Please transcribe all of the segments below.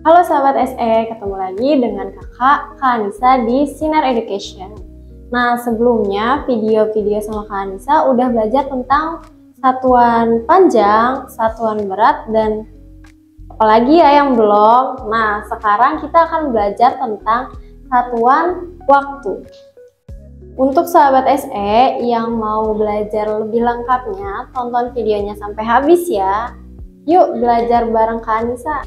Halo sahabat SE, ketemu lagi dengan kakak Kak Anissa di Sinar Education. Nah, sebelumnya video-video sama Kak Anissa udah belajar tentang satuan panjang, satuan berat, dan apalagi ya yang belum. Nah, sekarang kita akan belajar tentang satuan waktu. Untuk sahabat SE yang mau belajar lebih lengkapnya, tonton videonya sampai habis ya. Yuk belajar bareng Kak Anissa.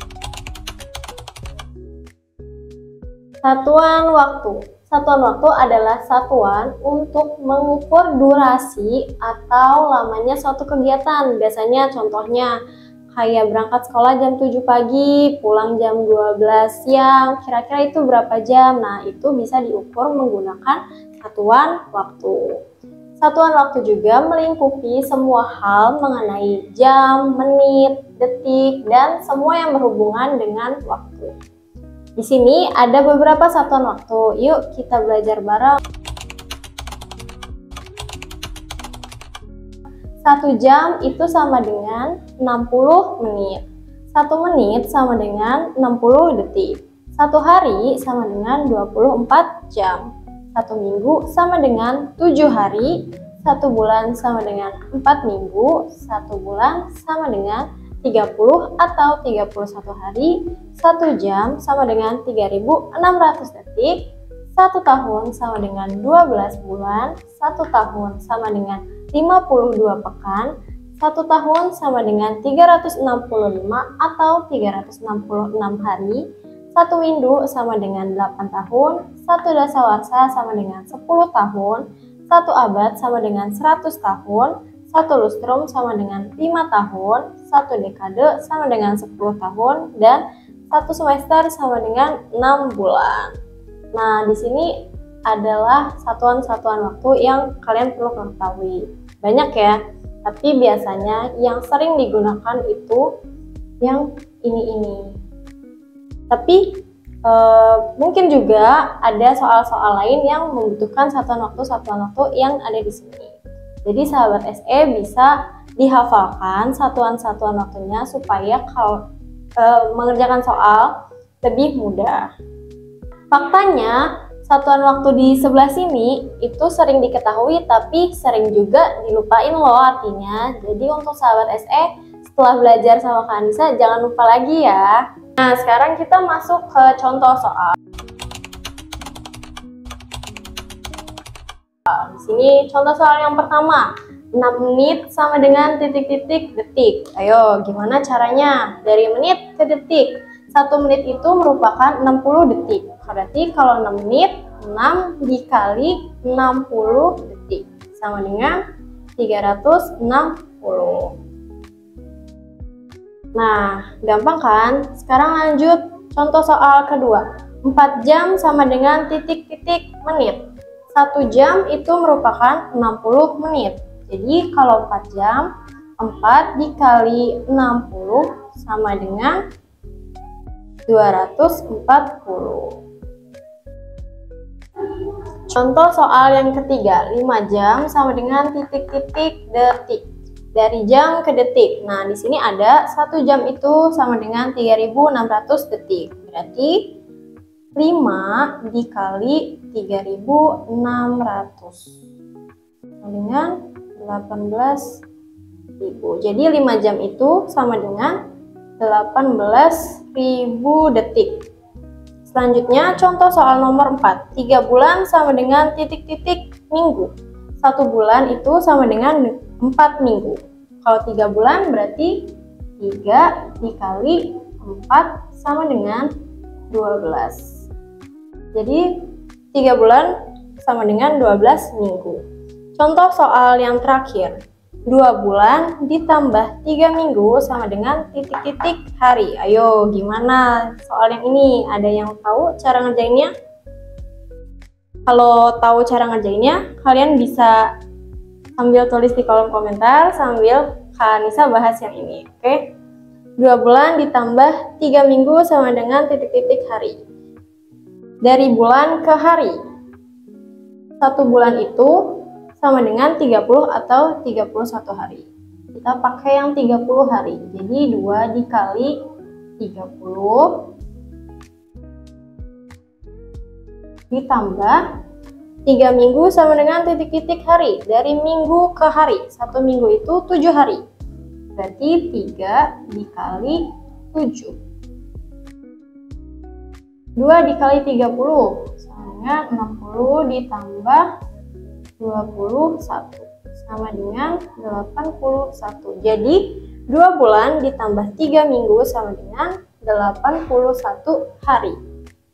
Satuan waktu. Satuan waktu adalah satuan untuk mengukur durasi atau lamanya suatu kegiatan. Biasanya contohnya kayak berangkat sekolah jam 7 pagi, pulang jam 12 siang, kira-kira itu berapa jam? Nah, itu bisa diukur menggunakan satuan waktu. Satuan waktu juga melingkupi semua hal mengenai jam, menit, detik, dan semua yang berhubungan dengan waktu. Di sini ada beberapa satuan waktu. Yuk kita belajar bareng. 1 jam itu sama dengan 60 menit. 1 menit sama dengan 60 detik. 1 hari sama dengan 24 jam. 1 minggu sama dengan 7 hari. 1 bulan sama dengan 4 minggu. 1 bulan sama dengan 30 atau 31 hari. 1 jam sama dengan 3.600 detik. 1 tahun sama dengan 12 bulan. 1 tahun sama dengan 52 pekan. 1 tahun sama dengan 365 atau 366 hari. 1 windu sama dengan 8 tahun. 1 dasawarsa sama dengan 10 tahun. 1 abad sama dengan 100 tahun. 1 lustrum sama dengan 5 tahun. 1 dekade sama dengan 10 tahun. Dan 1 semester sama dengan 6 bulan. Nah, di sini adalah satuan-satuan waktu yang kalian perlu ketahui. Banyak ya, tapi biasanya yang sering digunakan itu yang ini. Tapi mungkin juga ada soal-soal lain yang membutuhkan satuan waktu yang ada di sini. Jadi sahabat SE bisa dihafalkan satuan-satuan waktunya supaya kalau mengerjakan soal lebih mudah. Faktanya, satuan waktu di sebelah sini itu sering diketahui tapi sering juga dilupain loh artinya. Jadi untuk sahabat SE, setelah belajar sama Kak Anissa jangan lupa lagi ya. Nah, sekarang kita masuk ke contoh soal. Di sini contoh soal yang pertama. 6 menit sama dengan titik-titik detik. Ayo, gimana caranya? Dari menit ke detik. 1 menit itu merupakan 60 detik. Berarti kalau 6 menit, 6 dikali 60 detik. Sama dengan 360. Nah, gampang kan? Sekarang lanjut contoh soal kedua. 4 jam sama dengan titik-titik menit. 1 jam itu merupakan 60 menit. Jadi kalau 4 jam, 4 dikali 60 sama dengan 240. Contoh soal yang ketiga, 5 jam sama dengan titik-titik detik. Dari jam ke detik. Nah, di sini ada 1 jam itu sama dengan 3.600 detik. Berarti 5 dikali 3.600 sama dengan 18.000. Jadi 5 jam itu sama dengan 18.000 detik. Selanjutnya contoh soal nomor 4. 3 bulan sama dengan titik-titik minggu. 1 bulan itu sama dengan 4 minggu. Kalau 3 bulan berarti 3 dikali 4 sama dengan 12. Jadi 3 bulan sama dengan 12 minggu. Contoh soal yang terakhir. 2 bulan ditambah 3 minggu sama dengan titik-titik hari. Ayo, gimana soal yang ini? Ada yang tahu cara ngerjainnya? Kalau tahu cara ngerjainnya, kalian bisa sambil tulis di kolom komentar sambil Kak Anissa bahas yang ini, oke? 2 bulan ditambah 3 minggu sama dengan titik-titik hari. Dari bulan ke hari. 1 bulan itu sama dengan 30 atau 31 hari. Kita pakai yang 30 hari. Jadi 2 dikali 30 ditambah 3 minggu sama dengan titik-titik hari. Dari minggu ke hari, 1 minggu itu 7 hari. Berarti 3 dikali 7. 2 dikali 30 sama dengan 60 ditambah 21 sama dengan 81. Jadi 2 bulan ditambah 3 minggu sama dengan 81 hari.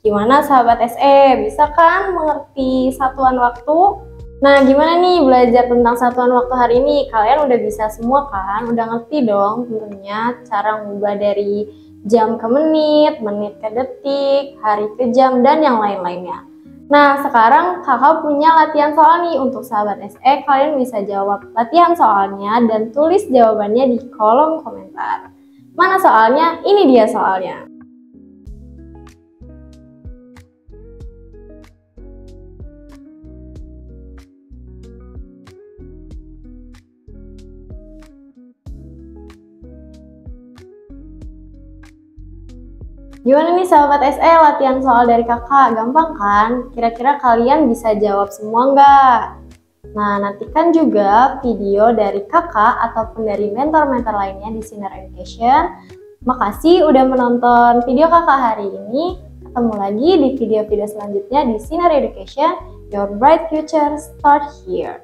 Gimana sahabat SE? Bisa kan mengerti satuan waktu? Nah, gimana nih belajar tentang satuan waktu hari ini? Kalian udah bisa semua kan? Udah ngerti dong tentunya cara mengubah dari jam ke menit, menit ke detik, hari ke jam, dan yang lain-lainnya. Nah, sekarang kakak punya latihan soal nih untuk sahabat SE. Kalian bisa jawab latihan soalnya dan tulis jawabannya di kolom komentar. Mana soalnya? Ini dia soalnya. Gimana nih sahabat SE latihan soal dari kakak? Gampang kan? Kira-kira kalian bisa jawab semua nggak? Nah, nantikan juga video dari kakak ataupun dari mentor-mentor lainnya di Sinar Education. Makasih udah menonton video kakak hari ini. Ketemu lagi di video-video selanjutnya di Sinar Education. Your bright future start here.